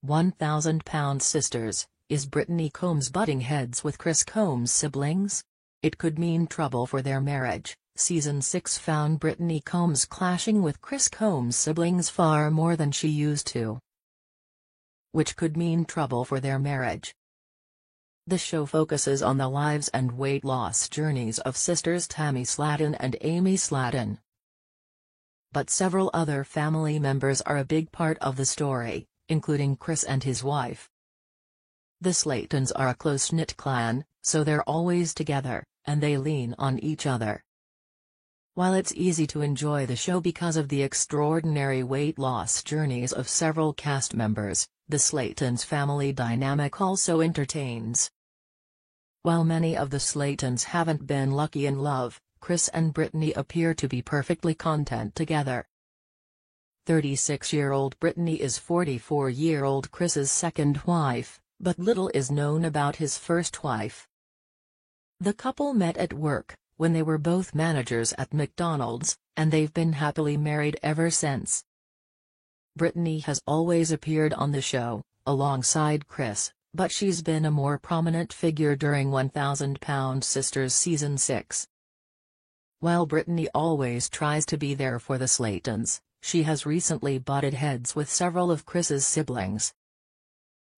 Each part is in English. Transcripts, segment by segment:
1,000-pound sisters, is Brittany Combs butting heads with Chris Combs' siblings? It could mean trouble for their marriage. Season 6 found Brittany Combs clashing with Chris Combs' siblings far more than she used to, which could mean trouble for their marriage. The show focuses on the lives and weight loss journeys of sisters Tammy Slaton and Amy Slaton. But several other family members are a big part of the story, including Chris and his wife. The Slatons are a close-knit clan, so they're always together, and they lean on each other. While it's easy to enjoy the show because of the extraordinary weight loss journeys of several cast members, the Slatons' family dynamic also entertains. While many of the Slatons haven't been lucky in love, Chris and Brittany appear to be perfectly content together. 36-year-old Brittany is 44-year-old Chris's second wife, but little is known about his first wife. The couple met at work, when they were both managers at McDonald's, and they've been happily married ever since. Brittany has always appeared on the show, alongside Chris, but she's been a more prominent figure during 1,000-Pound Sisters Season 6. While Brittany always tries to be there for the Slatons, she has recently butted heads with several of Chris's siblings.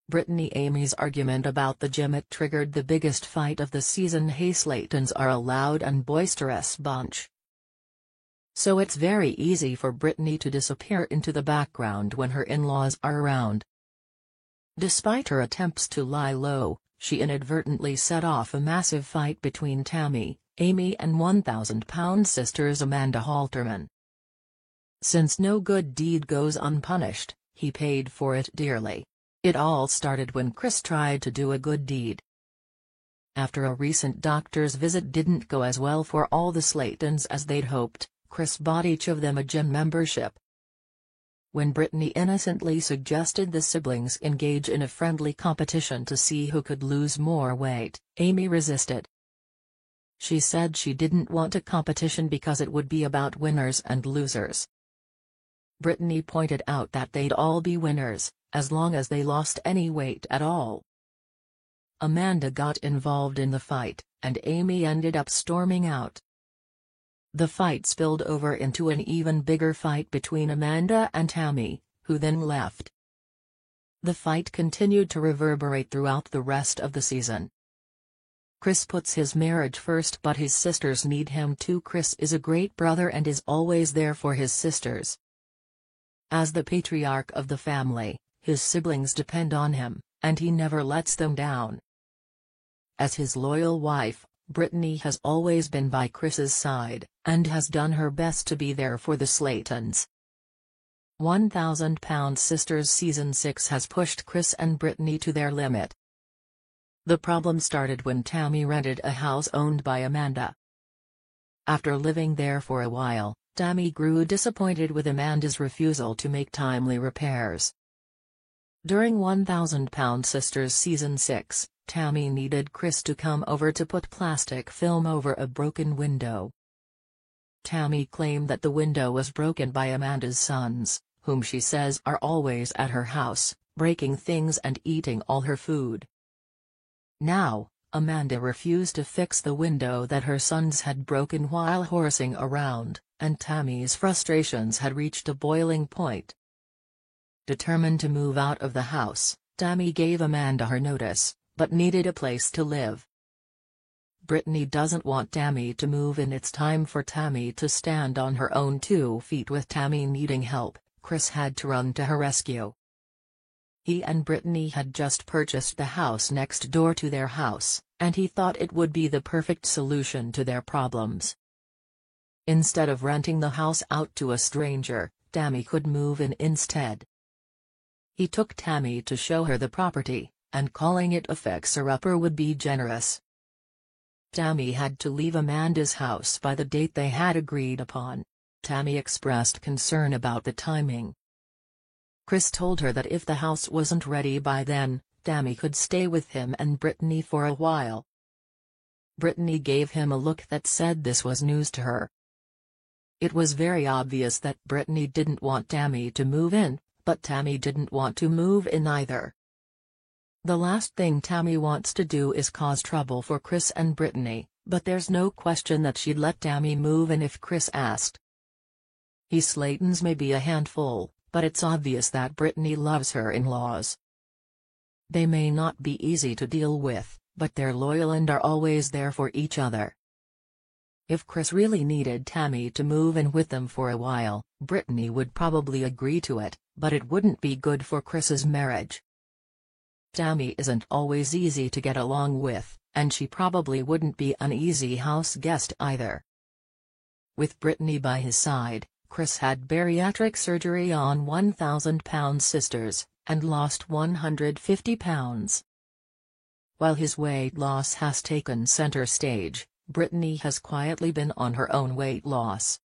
Brittany-Amy's argument about the gym triggered the biggest fight of the season. Hey, Slatons are a loud and boisterous bunch, so it's very easy for Brittany to disappear into the background when her in-laws are around. Despite her attempts to lie low, she inadvertently set off a massive fight between Tammy, Amy and 1,000-Pound Sisters Amanda Halterman. Since no good deed goes unpunished, he paid for it dearly. It all started when Chris tried to do a good deed. After a recent doctor's visit didn't go as well for all the Slatons as they'd hoped, Chris bought each of them a gym membership. When Brittany innocently suggested the siblings engage in a friendly competition to see who could lose more weight, Amy resisted. She said she didn't want a competition because it would be about winners and losers. Brittany pointed out that they'd all be winners, as long as they lost any weight at all. Amanda got involved in the fight, and Amy ended up storming out. The fight spilled over into an even bigger fight between Amanda and Tammy, who then left. The fight continued to reverberate throughout the rest of the season. Chris puts his marriage first, but his sisters need him too. Chris is a great brother and is always there for his sisters. As the patriarch of the family, his siblings depend on him, and he never lets them down. As his loyal wife, Brittany has always been by Chris's side, and has done her best to be there for the Slatons. 1,000-Pound Sisters Season 6 has pushed Chris and Brittany to their limit. The problem started when Tammy rented a house owned by Amanda. After living there for a while, Tammy grew disappointed with Amanda's refusal to make timely repairs. During 1,000-Pound Sisters Season 6, Tammy needed Chris to come over to put plastic film over a broken window. Tammy claimed that the window was broken by Amanda's sons, whom she says are always at her house, breaking things and eating all her food. Now, Amanda refused to fix the window that her sons had broken while horsing around, and Tammy's frustrations had reached a boiling point. Determined to move out of the house, Tammy gave Amanda her notice, but needed a place to live. Brittany doesn't want Tammy to move, and it's time for Tammy to stand on her own 2 feet. With Tammy needing help, Chris had to run to her rescue. He and Brittany had just purchased the house next door to their house, and he thought it would be the perfect solution to their problems. Instead of renting the house out to a stranger, Tammy could move in instead. He took Tammy to show her the property, and calling it a fixer-upper would be generous. Tammy had to leave Amanda's house by the date they had agreed upon. Tammy expressed concern about the timing. Chris told her that if the house wasn't ready by then, Tammy could stay with him and Brittany for a while. Brittany gave him a look that said this was news to her. It was very obvious that Brittany didn't want Tammy to move in, but Tammy didn't want to move in either. The last thing Tammy wants to do is cause trouble for Chris and Brittany, but there's no question that she'd let Tammy move in if Chris asked. He Slaytons may be a handful, but it's obvious that Brittany loves her in-laws. They may not be easy to deal with, but they're loyal and are always there for each other. If Chris really needed Tammy to move in with them for a while, Brittany would probably agree to it, but it wouldn't be good for Chris's marriage. Tammy isn't always easy to get along with, and she probably wouldn't be an easy house guest either. With Brittany by his side, Chris had bariatric surgery on 1,000-pound sisters, and lost 150 pounds. While his weight loss has taken center stage, Brittany has quietly been on her own weight loss.